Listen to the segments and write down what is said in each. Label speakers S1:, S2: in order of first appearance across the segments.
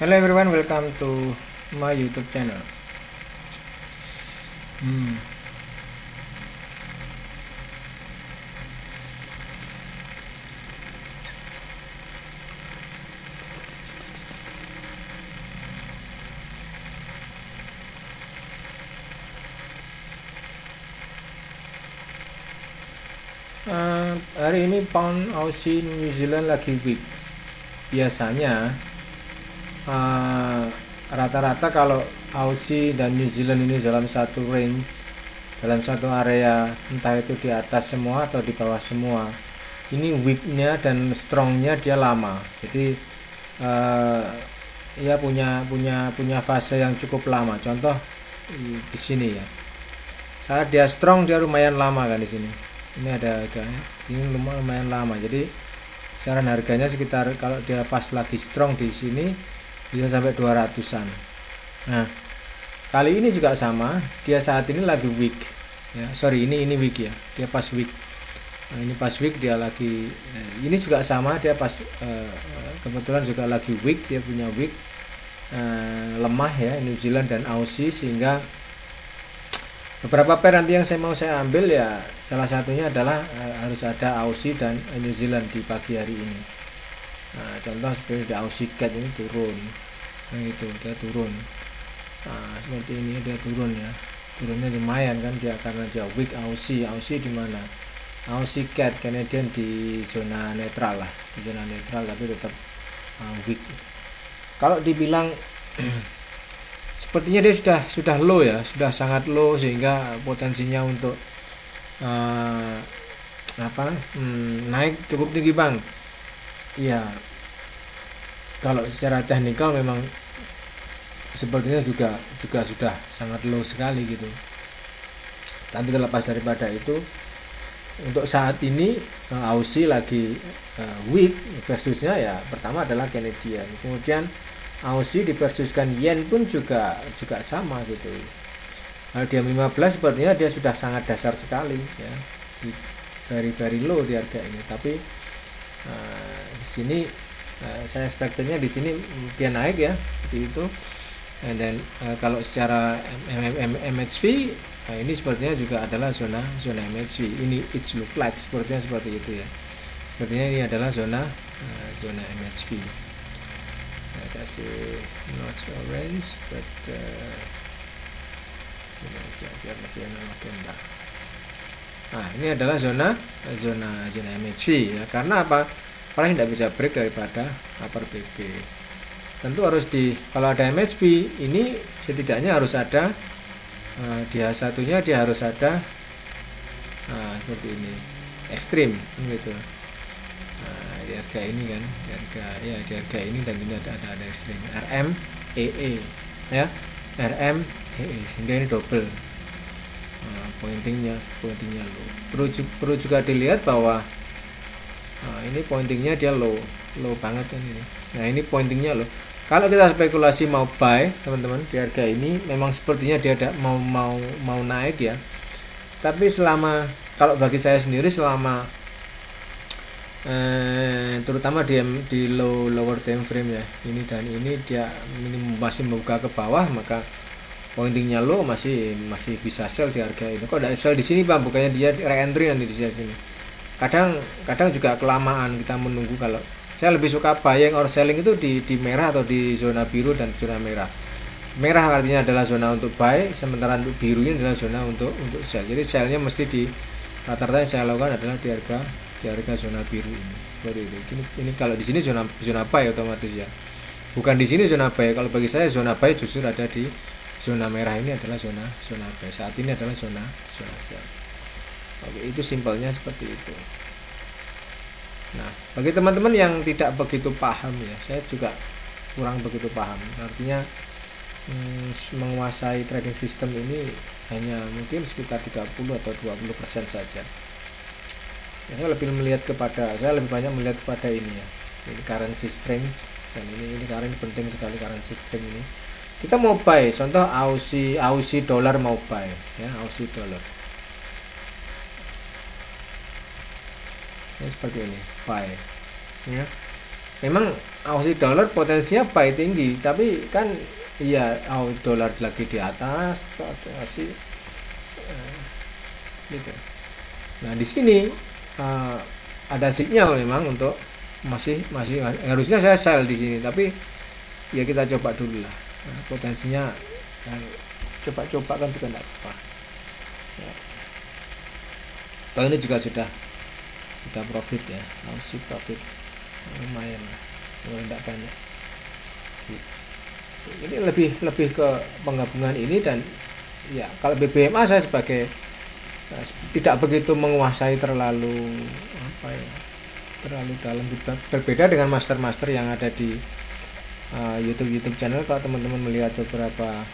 S1: Hello everyone, welcome to my YouTube channel. Hari ini pound Aussie New Zealand lagi weak. Biasanya rata-rata kalau Aussie dan New Zealand ini dalam satu range, dalam satu area, entah itu di atas semua atau di bawah semua, ini weaknya dan strongnya dia lama. Jadi ia punya fase yang cukup lama. Contoh di sini ya, saat dia strong dia lumayan lama kan di sini. Ini ada harganya, ini lumayan lama. Jadi saran harganya sekitar, kalau dia pas lagi strong di sini bisa sampai 200-an. Nah, kali ini juga sama, dia saat ini lagi weak ya. Sorry, ini weak ya, dia pas weak. Nah, ini pas weak dia lagi, ini juga sama, dia pas kebetulan juga lagi weak, dia punya weak, lemah ya, New Zealand dan Aussie. Sehingga beberapa pair nanti yang mau saya ambil ya, salah satunya adalah harus ada Aussie dan New Zealand di pagi hari ini. Nah, contoh seperti di Aussie Cat ini turun, nah gitu, dia turun. Nah, seperti ini dia turun ya, turunnya lumayan kan dia, karena dia weak. Aussie di mana? Aussie Cat Canadian di zona netral lah, di zona netral tapi tetap weak. Kalau dibilang sepertinya dia sudah low ya, sudah sangat low, sehingga potensinya untuk naik cukup tinggi bang. Iya, kalau secara teknikal memang sepertinya juga sudah sangat low sekali gitu. Tapi terlepas daripada itu, untuk saat ini Aussie lagi weak versusnya ya, pertama adalah Canadian, kemudian Aussie diversuskan yen pun juga sama gitu. Kalau dia 15 sepertinya dia sudah sangat dasar sekali ya, very low di harga ini. Tapi di sini saya expectnya di sini dia naik ya, seperti itu. And then kalau secara MHV, ini sepertinya juga adalah zona MHV. Ini it look like sepertinya seperti itu ya. Sepertinya ini adalah zona MHV. Saya kasih not orange, but ini aja biar lebih enak. Nah, ini adalah zona MHV ya. Karena apa? Paling tidak bisa break daripada upper BB. Tentu harus kalau ada MHV ini setidaknya harus ada di H1-nya dia harus ada seperti ini, ekstrim gitu. Nah, di harga ini kan, di harga ini, dan ini ada ekstrim RMEE ya, RMEE, sehingga ini double pointingnya low. Perlu juga dilihat bahwa ini pointingnya dia low banget kan ini. Nah, ini pointingnya low. Kalau kita spekulasi mau buy teman-teman di harga ini, memang sepertinya dia ada mau naik ya. Tapi kalau bagi saya sendiri, selama terutama di lower time frame ya, ini dan ini dia masih membuka ke bawah, maka pointingnya low, masih bisa sell di harga ini. Kok tidak sell di sini Pak? Bukannya dia re-entry nanti di sini. Kadang juga kelamaan kita menunggu. Kalau saya lebih suka buying or selling itu di merah atau di zona biru dan zona merah. Merah artinya adalah zona untuk buy, sementara untuk birunya adalah zona untuk sell. Jadi sellnya mesti di rata-rata yang saya lakukan adalah di harga zona biru ini. Seperti itu. Ini kalau di sini zona buy otomatis ya. Bukan di sini zona buy. Kalau bagi saya zona buy justru ada di zona merah, ini adalah zona buy. Saat ini adalah zona sell. Oke, itu simpelnya seperti itu. Nah, bagi teman-teman yang tidak begitu paham ya, saya juga kurang begitu paham. Artinya menguasai trading system ini hanya mungkin sekitar 30 atau 20% saja. Saya lebih banyak melihat kepada ini ya. Ini currency strength, dan ini karena ini penting sekali, currency strength ini. Kita mau buy, contoh Aussie dollar mau buy ya, Aussie dollar. Ini seperti ini, buy ya. memang Aussie dollar potensinya buy tinggi, tapi kan iya dolar lagi di atas masih gitu. Nah di sini ada sinyal memang untuk masih harusnya saya sell di sini, tapi ya kita coba dulu lah. Potensinya coba kan juga enggak apa-apa ya. Tahun ini juga sudah profit ya, Aussie profit lumayan lah, enggak banyak gitu. Ini lebih ke penggabungan ini, dan ya kalau BBMA saya sebagai tidak begitu menguasai terlalu terlalu dalam, berbeda dengan master yang ada di YouTube channel. Kalau teman-teman melihat beberapa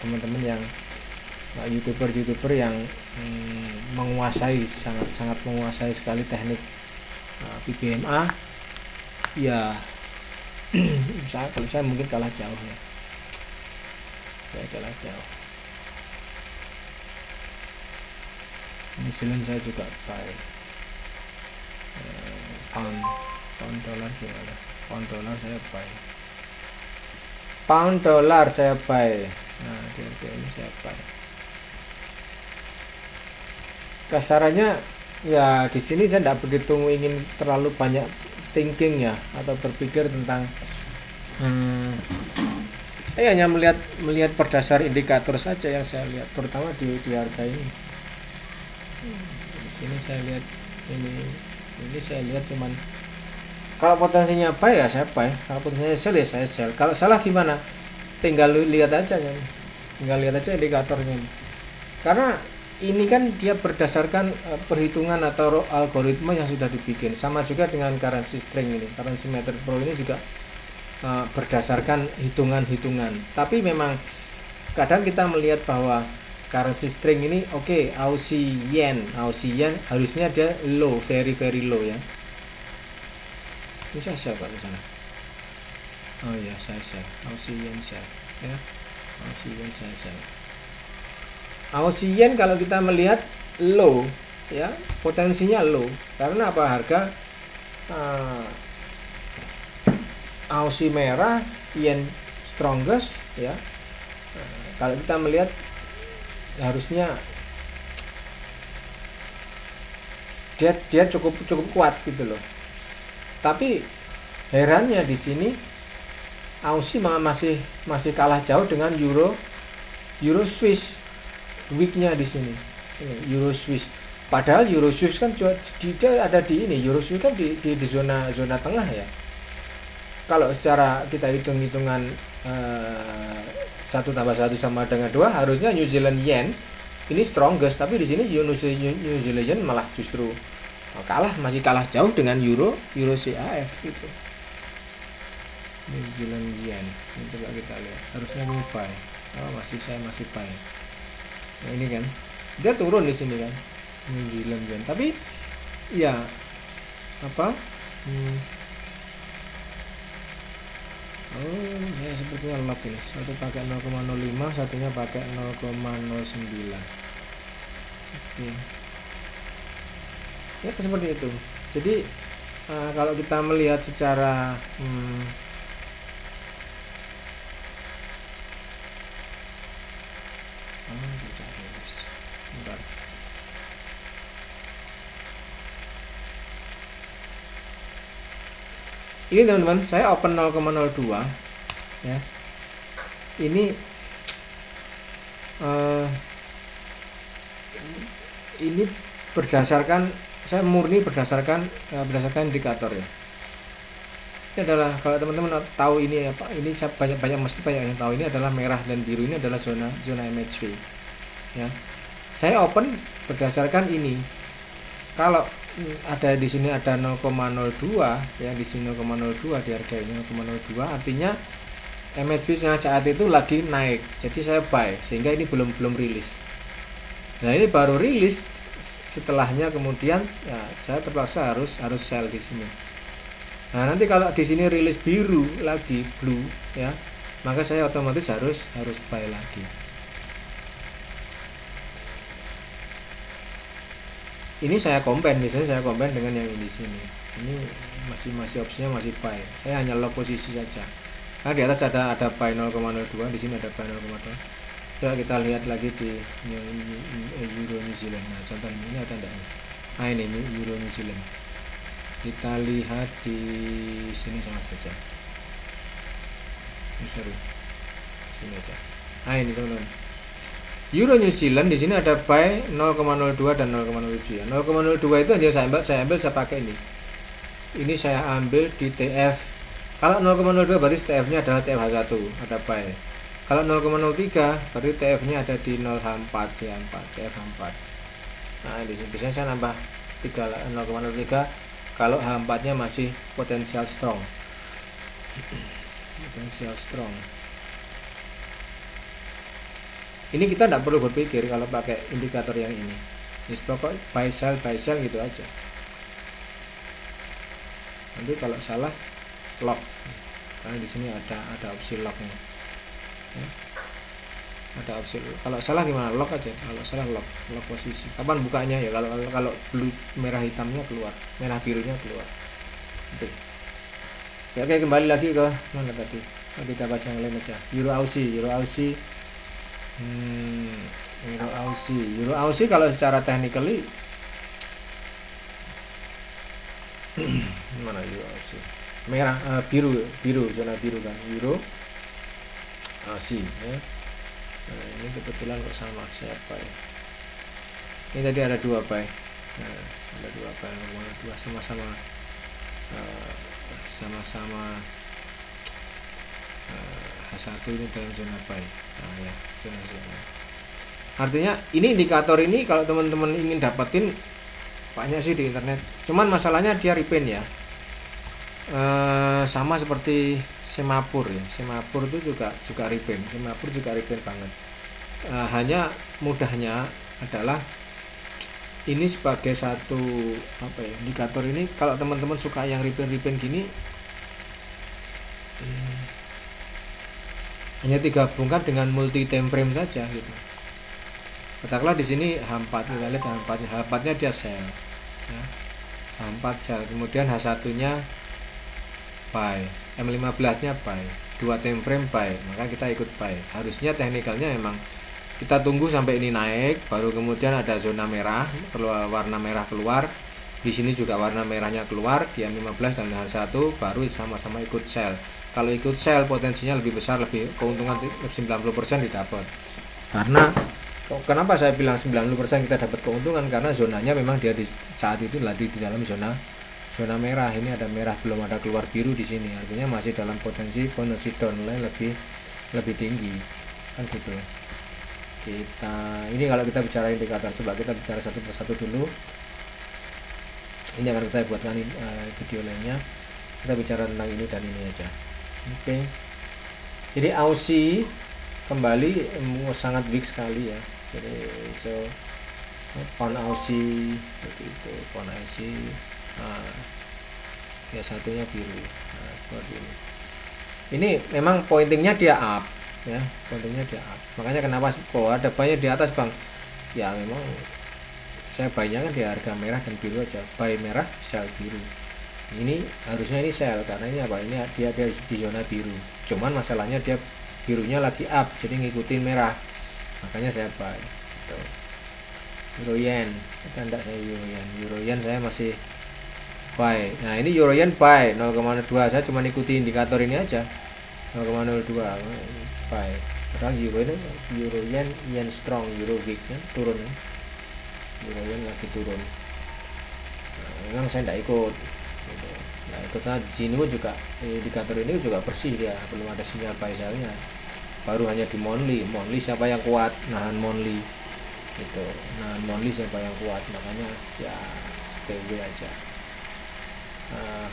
S1: teman-teman yang youtuber yang menguasai sangat menguasai sekali teknik BBMA, ya kalau saya mungkin kalah jauh ya, saya kalah jauh. New Zealand saya juga buy. Pound dolar gimana? Pound dolar saya buy. Pound dolar saya buy. Nah, ini saya buy. Kasarannya ya di sini saya tidak begitu ingin terlalu banyak thinking ya, atau berpikir tentang saya hanya melihat berdasar indikator saja yang saya lihat, terutama di harga ini. Di sini saya lihat ini saya lihat cuman kalau potensinya buy ya saya buy, kalau potensinya sell ya saya sell. Kalau salah gimana? Tinggal lihat aja ya. Tinggal lihat aja indikatornya. Karena ini kan dia berdasarkan perhitungan atau algoritma yang sudah dibikin. Sama juga dengan currency string ini. Currency Meter Pro ini juga berdasarkan hitungan-hitungan. Tapi memang kadang kita melihat bahwa currency string ini Aussie yen harusnya dia low, very low ya. Ini saya sell ke sana. Oh iya, saya sell. Aussie yen sell ya. Aussie yen saya sell. Aussie yen kalau kita melihat low ya, potensinya low. Karena apa? Harga Aussie merah, yen strongest ya. Kalau kita melihat harusnya dia cukup kuat gitu loh. Tapi herannya di sini Aussie masih kalah jauh dengan Euro Swiss weeknya di sini. Ini Euro Swiss. Padahal Euro Swiss kan dia ada di ini. Euro Swiss kan di zona tengah ya. Kalau secara kita hitung-hitungan 1 tambah 1 sama dengan 2, harusnya New Zealand yen ini strongest, tapi di sini New Zealand yen malah justru masih kalah jauh dengan Euro CAF gitu. New Zealand yen ini coba kita lihat, harusnya ini buy. Saya masih buy. Nah ini kan dia turun di sini kan New Zealand yen, tapi ya saya sepertinya lock ini. Satu pakai 0,05, satunya pakai 0,09. Oke. Ya seperti itu. Jadi kalau kita melihat secara ini teman-teman, saya open 0,02 ya. Ini berdasarkan, saya murni berdasarkan indikator ya. Ini adalah, kalau teman-teman tahu ini apa, ini saya banyak yang tahu, ini adalah merah dan biru, ini adalah zona MHV ya. Saya open berdasarkan ini. Kalau ada di sini ada 0,02 ya, di sini 0,02 di harga ini 0,02, artinya MSB saat itu lagi naik, jadi saya buy, sehingga ini belum rilis. Nah ini baru rilis setelahnya, kemudian ya saya terpaksa harus sell di sini. Nah nanti kalau di sini rilis biru lagi, blue ya, maka saya otomatis harus buy lagi. Ini saya combine, misalnya saya combine dengan yang di sini. Ini masih opsinya masih buy. Saya hanya lock posisi saja. Nah, di atas ada buy 0,02, di sini ada buy 0,2. Coba kita lihat lagi di Euro New Zealand. Nah, contoh ini ada enggak nih? Nah, ini Euro New Zealand. Kita lihat di sini sama saja. Ini seru. Sini aja. Nah, ini teman-teman. Euro New Zealand di sini ada buy 0,02 dan 0,07 ya. 0,02 itu hanya saya ambil saya pakai ini. Ini saya ambil di TF. Kalau 0,02 berarti TF-nya adalah TFH1, ada buy. Kalau 0,03 berarti TF-nya ada di 0H4 ya, 4 TFH4. Nah, di sini biasanya saya nambah 0,03 kalau H4-nya masih potensial strong. Potensial strong. Ini kita tidak perlu berpikir kalau pakai indikator yang ini. Ini pokok buy sell gitu aja. Nanti kalau salah lock, karena di sini ada opsi locknya. Ya. Ada opsi. Kalau salah gimana? Lock aja. Kalau salah lock posisi. Kapan bukanya ya? Kalau blue merah hitamnya keluar, merah birunya keluar. Itu. Ya, oke, kembali lagi ke mana tadi? Kita bahas yang lain aja. Euro Aussie. Euro Aussie kalau secara technically mana Euro Aussie? Merah, biru, zona biru kan. Euro Aussie ya. Nah, ini kebetulan kok sama siapa ya? Ini tadi ada dua buy. Nah, ada dua buy, dua sama-sama H1 ini dalam zona buy. Nah ya, zona. Artinya ini indikator ini kalau teman-teman ingin dapetin banyak sih di internet. Cuman masalahnya dia repaint ya. Sama seperti semapur ya. Semapur itu juga repaint. Semapur juga repaint banget. Hanya mudahnya adalah ini sebagai satu indikator ini kalau teman-teman suka yang repaint gini hanya digabungkan dengan multi time frame saja gitu. Katakanlah di sini H4, kita lihat H4-nya dia sell ya. H4 sell, kemudian H1-nya buy, M15-nya buy, 2 time frame buy, maka kita ikut buy. Harusnya teknikalnya memang kita tunggu sampai ini naik, baru kemudian ada zona merah, warna merah keluar. Di sini juga warna merahnya keluar, di M15 dan H1 baru sama-sama ikut sell. Kalau ikut sell potensinya lebih besar, lebih keuntungan 90% didapat. Karena kenapa saya bilang 90% kita dapat keuntungan, karena zonanya memang dia di saat itu lagi di dalam zona merah. Ini ada merah, belum ada keluar biru di sini, artinya masih dalam potensi downline lebih tinggi kan gitu. Ini kalau kita bicara indikator, coba kita bicara satu persatu dulu. Ini akan kita buatkan video lainnya, kita bicara tentang ini dan ini aja. Oke. Jadi Aussie kembali sangat weak sekali ya. Jadi pound Aussie itu pound Aussie ya satunya biru. Nah, seperti ini memang pointingnya dia up ya, pointingnya dia up. Makanya kenapa ada banyak di atas bang ya, memang saya buy-nya kan di harga merah dan biru aja, buy merah sell biru. Ini harusnya ini sell karena ini apa, ini dia di zona biru, cuman masalahnya dia birunya lagi up jadi ngikutin merah, makanya saya buy gitu. Euro yen kita enggak, saya euro yen saya masih buy. Nah ini euro yen buy 0,2, saya cuma ikuti indikator ini aja 0,02 buy. Padahal euro yen strong, euro weak kan turun ya. Euro yen lagi turun. Nah, memang saya tidak ikut gitu. Nah ikutnya di sini juga indikator ini juga bersih dia, belum ada sinyal buy sell-nya, baru hanya di monthly siapa yang kuat nahan monthly gitu. Nah monthly siapa yang kuat, makanya ya stay away aja.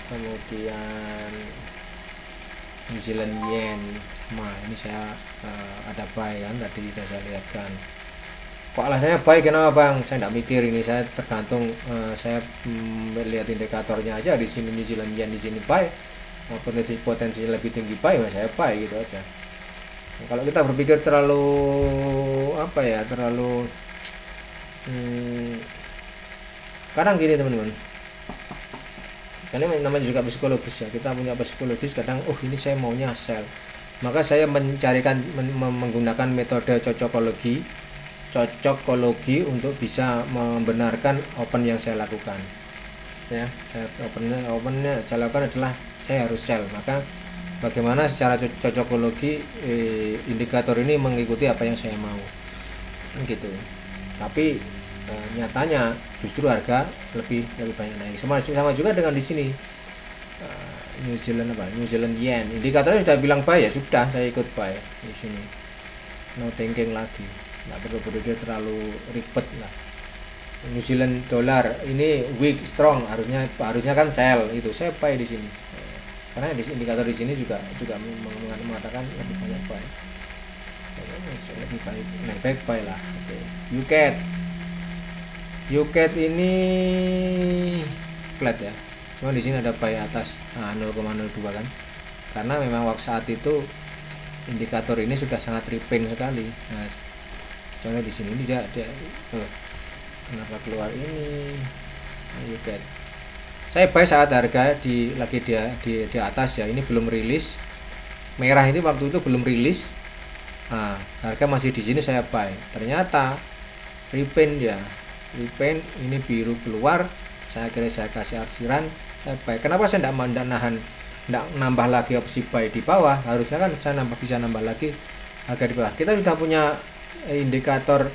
S1: Kemudian New Zealand yen sama ini saya ada buy kan tadi sudah saya lihatkan. Kok alasannya buy kenapa bang? Saya tidak mikir ini, saya tergantung saya lihat indikatornya aja. Di sini New Zealand yen, di sini buy, potensi lebih tinggi buy, saya buy gitu aja. Nah, kalau kita berpikir terlalu kadang gini teman-teman, Karena namanya juga psikologis ya, kita punya psikologis kadang ini saya maunya sell, maka saya mencarikan menggunakan metode cocokologi untuk bisa membenarkan open yang saya lakukan ya. Opennya saya lakukan adalah saya harus sell, maka bagaimana secara cocokologi indikator ini mengikuti apa yang saya mau kan gitu. Tapi nyatanya justru harga lebih banyak naik. Sama juga dengan di sini New Zealand yen, indikatornya sudah bilang buy ya sudah, saya ikut buy di sini, no thinking lagi, nggak perlu berpikir terlalu ribet lah. New Zealand dollar ini weak strong, harusnya kan sell, itu saya buy di sini karena di indikator di sini juga mengatakan lebih banyak buy, lebih baik buy lah. UCAD ini flat ya, cuma di sini ada buy atas 0,02 kan, karena memang waktu saat itu indikator ini sudah sangat repaint sekali. Nah, contoh di sini dia kenapa keluar ini UCAD. Saya buy saat harga lagi di atas ya, ini belum rilis, merah ini waktu itu belum rilis. Nah, harga masih di sini saya buy, ternyata repaint ya, repaint ini biru keluar, saya kira saya kasih arsiran, saya buy. Kenapa saya tidak nambah lagi opsi buy di bawah? Harusnya kan saya bisa nambah lagi harga di bawah. Kita sudah punya indikator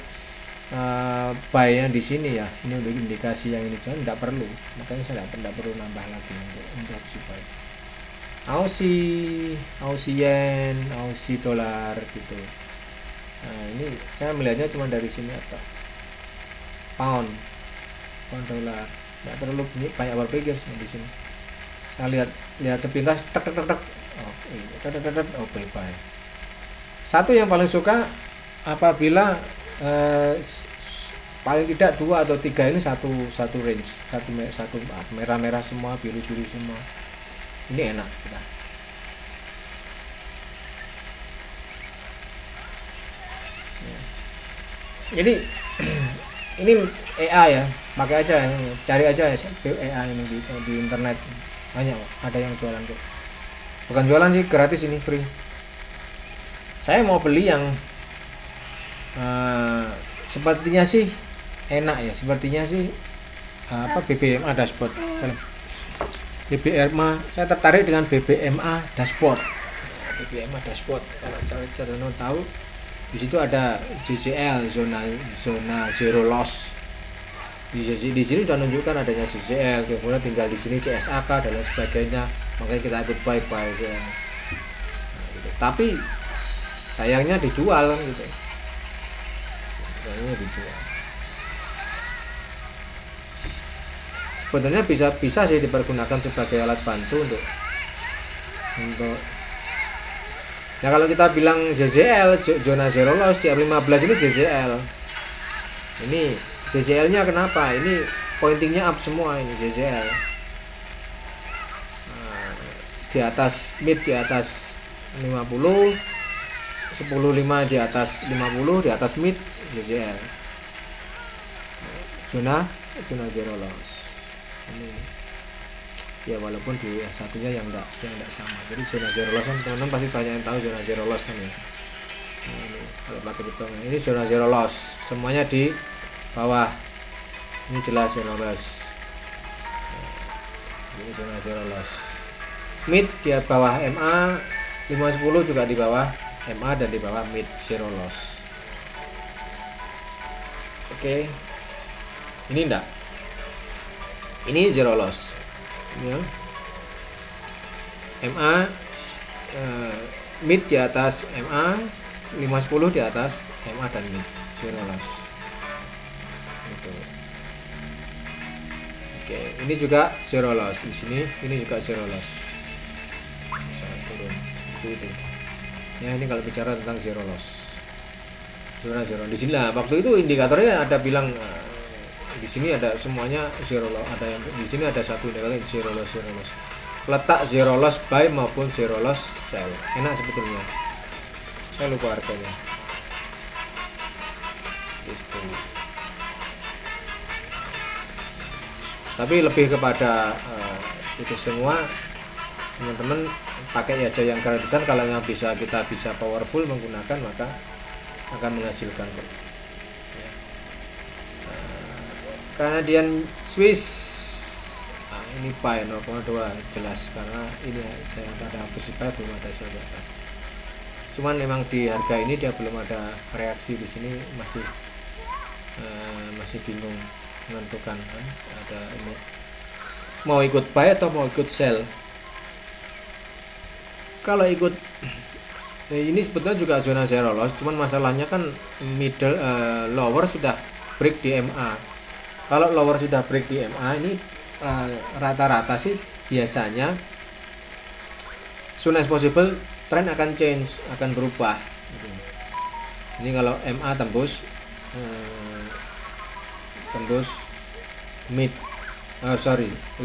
S1: buy yang di sini ya, ini udah indikasi yang ini, saya tidak perlu, makanya saya tidak perlu nambah lagi untuk opsi buy. Aussie yen, Aussie dolar gitu. Nah, ini saya melihatnya cuma dari sini atau pound dolar, nggak terlalu banyak berpikir di sini. Saya lihat sepintas tek bye. Satu yang paling suka apabila paling tidak 2 atau 3 ini satu range, satu merah semua, biru semua, ini enak kita. Jadi ini AI ya, pakai aja, cari aja ya AI ini di internet, banyak ada yang jualan kok. Bukan jualan sih, gratis, ini free. Saya mau beli yang sepertinya sih enak ya, sepertinya sih BBMA dashboard. BBMA, saya tertarik dengan BBMA dashboard. BBMA dashboard, kalau cara tahu, di situ ada CCL, zona zero loss. Di sini sudah menunjukkan adanya CCL, kemudian tinggal di sini CSAK dan lain sebagainya, makanya kita ikut buy gitu. Tapi sayangnya dijual gitu. Sayangnya dijual. Sebenarnya bisa sih dipergunakan sebagai alat bantu untuk ya, kalau kita bilang ZZL, zona zero loss di M15 ini ZZL. Ini ZZL-nya kenapa? Ini pointingnya up semua, ini ZZL. Nah, di atas mid di atas 50, 10.5 di atas 50, di atas mid ZZL. Zona zero loss. Ini ya, walaupun di satunya yang enggak sama. Jadi zona zero loss kan teman-teman pasti tanya, tahu zona zero loss kan ya. Nah, ini kalau pakai hitung, ini zona zero loss, semuanya di bawah. Ini jelas zero loss. Ini zona zero loss. Mid di bawah MA, 510 juga di bawah MA dan di bawah mid zero loss. Oke. Ini enggak. Ini zero loss. Ya. MA mid di atas MA, 510 di atas MA dan mid zero loss gitu. Oke, ini juga zero loss di sini, ini juga zero loss, bisa turun itu ya. Ini kalau bicara tentang zero loss, zero di sini lah. Waktu itu indikatornya ada bilang di sini ada semuanya zero loss, ada yang di sini ada satu indikator zero loss. Letak zero loss buy maupun zero loss sell, enak sebetulnya. Saya lupa harganya. Gitu. Tapi lebih kepada itu semua teman-teman pakai aja yang gratisan. Kalau yang kita bisa powerful menggunakan, maka akan menghasilkan kok. Ya. Canadian Swiss, nah, ini Pi 0,2 jelas karena ini saya ada hapus Pi, belum ada sel di atas. Cuman memang di harga ini dia belum ada reaksi di sini, masih bingung menentukan kan. Ada ini mau ikut buy atau mau ikut sell. Kalau ikut ini sebetulnya juga zona zero loss, cuman masalahnya kan middle lower sudah break di MA. Kalau lower sudah break di MA ini rata-rata sih biasanya soon as possible trend akan change, akan berubah. Ini kalau MA tembus mid 50.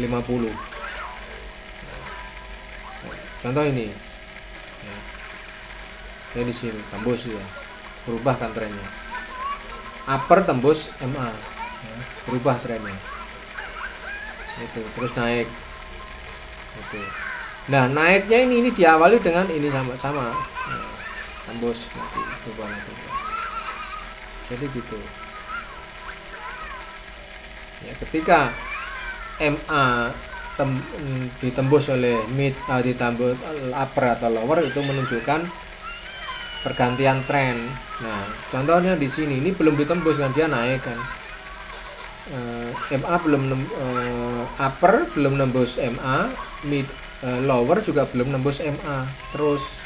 S1: Contoh ini ya, di sini tembus ya, berubah kan trennya. Upper tembus MA ya, berubah trennya itu, terus naik itu. Nah, naiknya ini diawali dengan ini sama-sama ya, tembus nanti berubah nanti. Jadi gitu ya, ketika MA ditembus oleh mid, ditembus upper atau lower, itu menunjukkan pergantian tren. Nah, contohnya di sini ini belum ditembus kan, dia naik kan. MA belum upper belum nembus MA, mid lower juga belum nembus MA, terus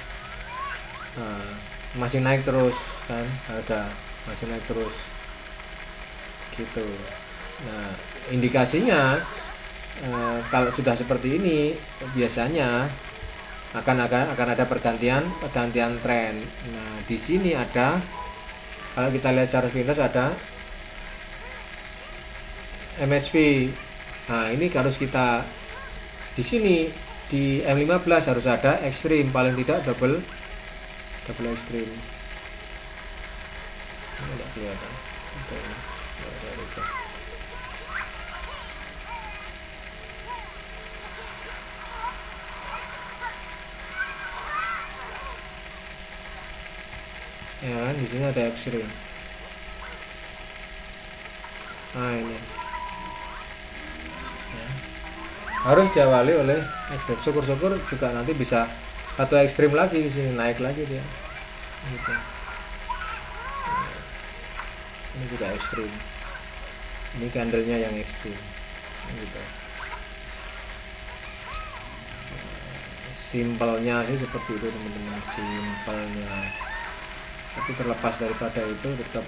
S1: masih naik terus kan, harga masih naik terus gitu. Nah, indikasinya kalau sudah seperti ini biasanya akan ada pergantian tren. Nah, di sini ada, kalau kita lihat secara sepintas ada MHV. Nah, ini harus kita di sini di M15 harus ada ekstrim, paling tidak double ekstrim. Ini tidak kelihatan. Ya kan, di sini ada ekstrim. Nah, ini ya, harus diawali oleh ekstrim. Syukur-syukur juga nanti bisa satu ekstrim lagi di sini, naik lagi dia gitu. Ini juga ekstrim, ini candlenya yang ekstrim gitu. Simpelnya sih seperti itu teman-teman, simpelnya. Tapi terlepas daripada itu tetap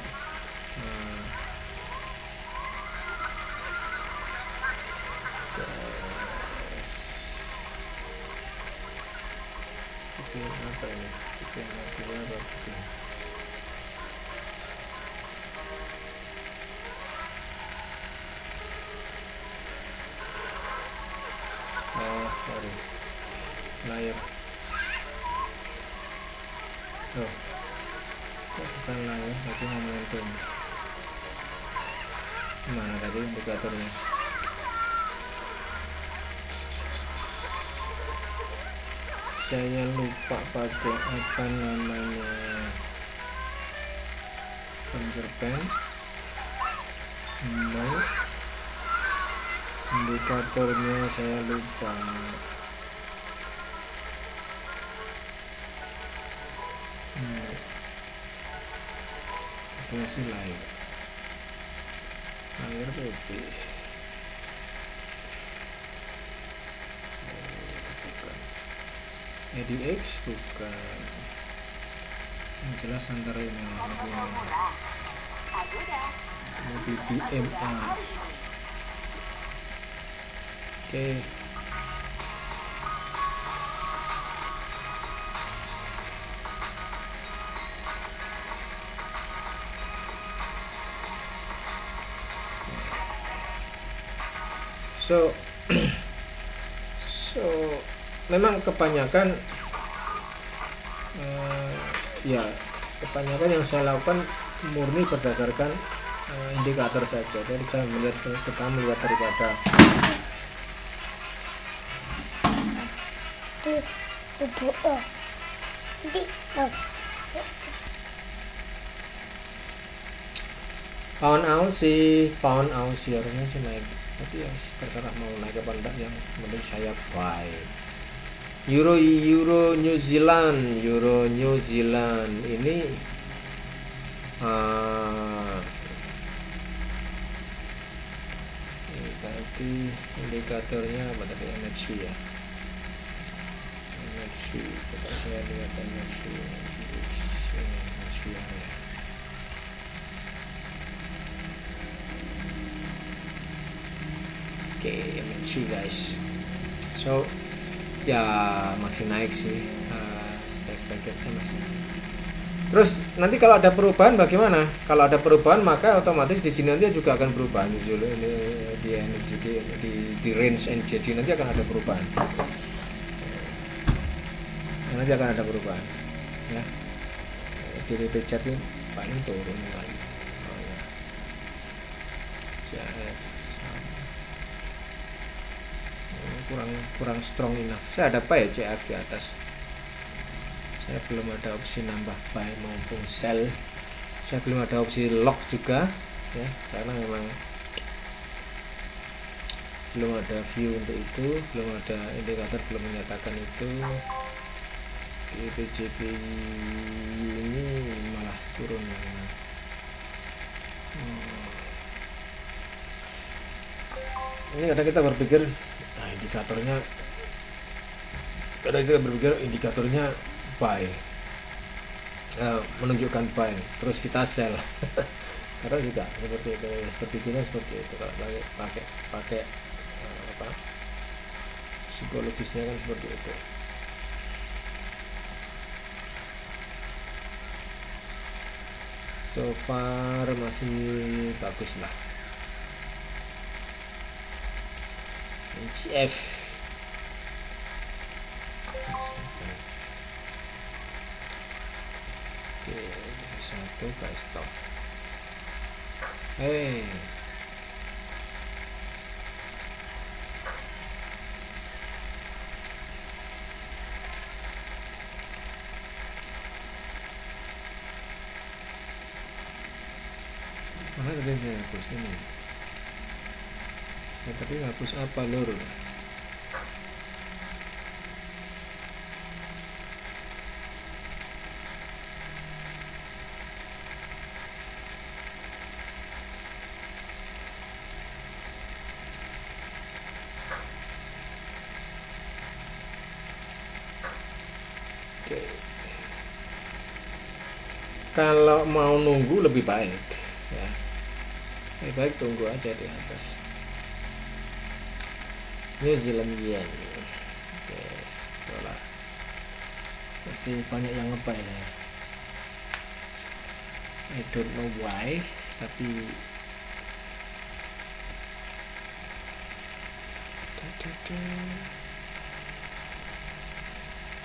S1: apa ini? Sorry, layar. Bukan layar, itu momentum. Mana tadi indikatornya? Saya lupa pakai apa namanya, pencerpen. No, indikatornya saya lupa. Itu masih layar putih. EDX bukan, yang jelas antara ini lebih BMA. Oke. So memang kebanyakan kebanyakan yang saya lakukan murni berdasarkan indikator saja. Jadi saya melihat, kita melihat daripada Pound Aussie harusnya sih naik, tapi ya terserah mau naik apa enggak, yang penting saya buy. Euro New Zealand ini ini tadi indikatornya apa tadi, NHV ya, NHV, coba saya lihat NHV ya. Oke, NHV guys, so ya masih naik sih, expectednya masih naik. Terus nanti kalau ada perubahan bagaimana? Kalau ada perubahan maka otomatis di sini nanti juga akan berubah ini di NZD, di range NZD nanti akan ada perubahan. Nanti akan ada perubahan ya. GBP chat ini paling turun kali. Oh ya. CF kurang strong enough. Saya ada buy CF di atas. Saya belum ada opsi nambah buy maupun sell. Saya belum ada opsi lock juga ya, karena memang belum ada view untuk itu, belum ada indikator, belum menyatakan itu. Di PJP ini malah turun ya. Ini kadang kita berpikir indikatornya buy, menunjukkan buy, terus kita sell. Karena juga seperti itu, seperti itu kalau pakai apa, psikologisnya kan seperti itu. So far masih bagus lah. CF oke, satu buy stop. Mana tadi saya hapus ini? Saya tadi hapus apa lur? Oke. Kalau mau nunggu lebih baik ya. Lebih baik tunggu aja di atas. New Zealand yen. Oke, dolar. Masih banyak yang ngebuy ya. I don't know why, tapi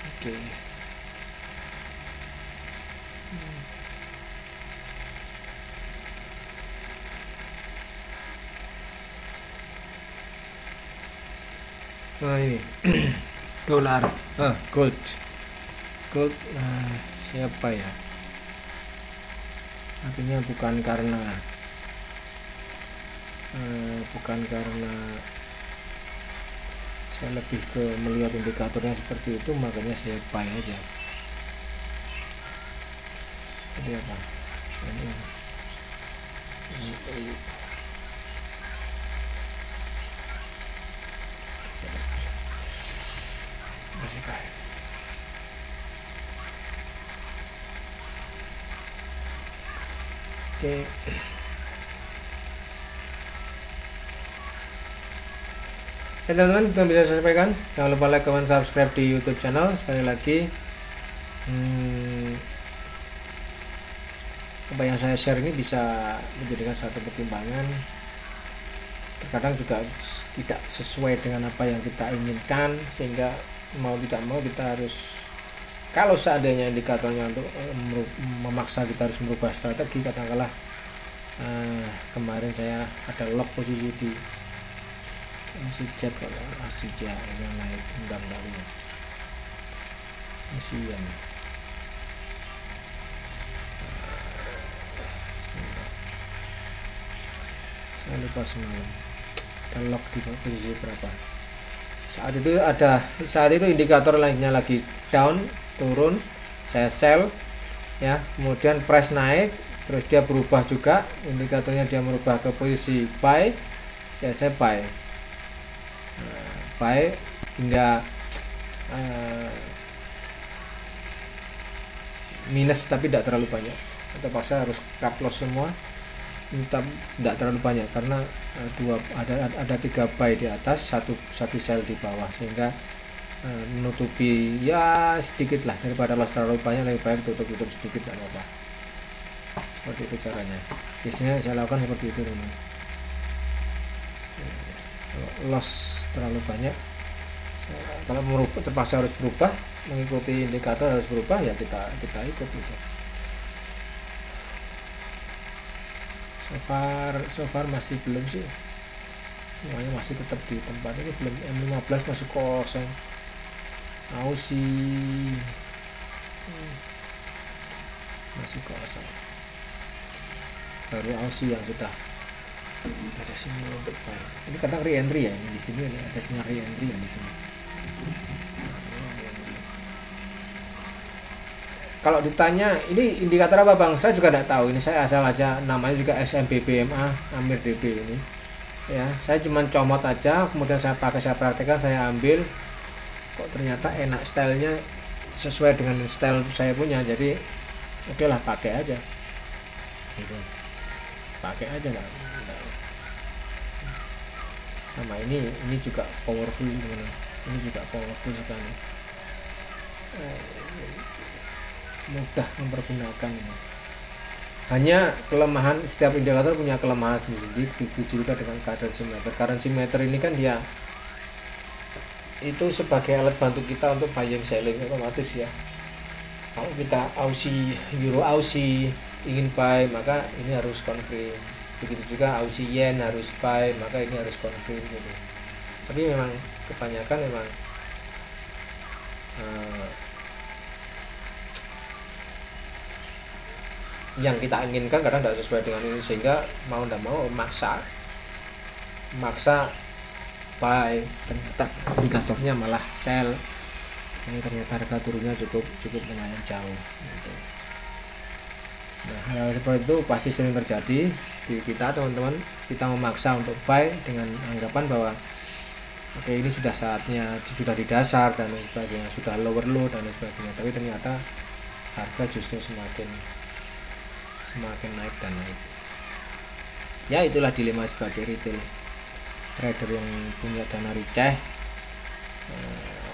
S1: oke. Nah ini dolar, gold, siapa ya? Artinya bukan karena saya lebih ke melihat indikatornya seperti itu, makanya saya buy aja. Jadi apa? Ini masih buy. Oke. Teman-teman, itu yang bisa saya sampaikan. Jangan lupa like, comment, subscribe di YouTube channel. Sekali lagi, apa yang saya share ini bisa menjadikan suatu pertimbangan. Terkadang juga tidak sesuai dengan apa yang kita inginkan, sehingga mau tidak mau kita harus, kalau seandainya indikatornya untuk memaksa kita harus merubah strategi, katakanlah kemarin saya ada lock posisi di ASIJ, kalau ASIJ yang naik bentar-bentar kasihan. Saya lupa semalam kita lock di posisi berapa. Saat itu indikator lainnya lagi down, turun, saya sell ya, kemudian price naik, terus dia berubah juga, indikatornya dia merubah ke posisi buy, ya saya buy. Buy hingga minus tapi tidak terlalu banyak, atau paksa harus cut loss semua, tidak terlalu banyak karena ada 3 buy di atas, satu sell di bawah, sehingga menutupi ya sedikit lah, daripada loss terlalu banyak lebih baik tutup sedikit, tidak apa-apa. Seperti itu caranya, biasanya saya lakukan seperti itu teman. Loss terlalu banyak, kalau terpaksa harus berubah, mengikuti indikator harus berubah, ya kita ikut gitu. So far masih belum sih, semuanya masih tetap di tempat ini, belum. M15 masih kosong, Aussie masih kosong, baru Aussie yang sudah ada sinyal untuk buy. Ini kadang re-entry ya, ini di sini ada sinyal re-entry yang di sini. Kalau ditanya ini indikator apa bang, saya juga tidak tahu. Ini saya asal aja, namanya juga SMBBMA Amir DB ini. Ya, saya cuma comot aja, kemudian saya praktekkan, saya ambil. Kok ternyata enak, stylenya sesuai dengan style saya punya. Jadi oke lah, pakai aja. Gitu. Pakai aja lah. Sama ini juga powerful teman-teman. Ini juga powerful sekali. Mudah mempergunakan. Hanya kelemahan, setiap indikator punya kelemahan sendiri, begitu juga dengan currency meter. Currency meter ini kan dia itu sebagai alat bantu kita untuk buying selling otomatis ya. Kalau kita Aussie, Euro Aussie ingin buy, maka ini harus confirm. Begitu juga Aussie Yen harus buy, maka ini harus confirm gitu. Tapi memang kebanyakan memang yang kita inginkan kadang tidak sesuai dengan ini, sehingga mau tidak mau maksa buy, ternyata indikatornya malah sell. Ini ternyata harga turunnya cukup lumayan jauh gitu. Nah, hal seperti itu pasti sering terjadi di kita teman-teman. Kita memaksa untuk buy dengan anggapan bahwa oke, ini sudah saatnya, sudah di dasar dan lain sebagainya, sudah lower low dan lain sebagainya, tapi ternyata harga justru semakin naik dan naik. Ya, itulah dilema sebagai retail trader yang punya dana receh.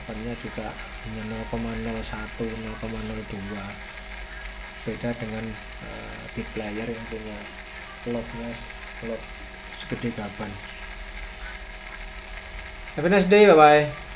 S1: Apanya juga hanya 0,01, 0,02, beda dengan big player yang punya lot segede gaban. Have a nice day, bye bye.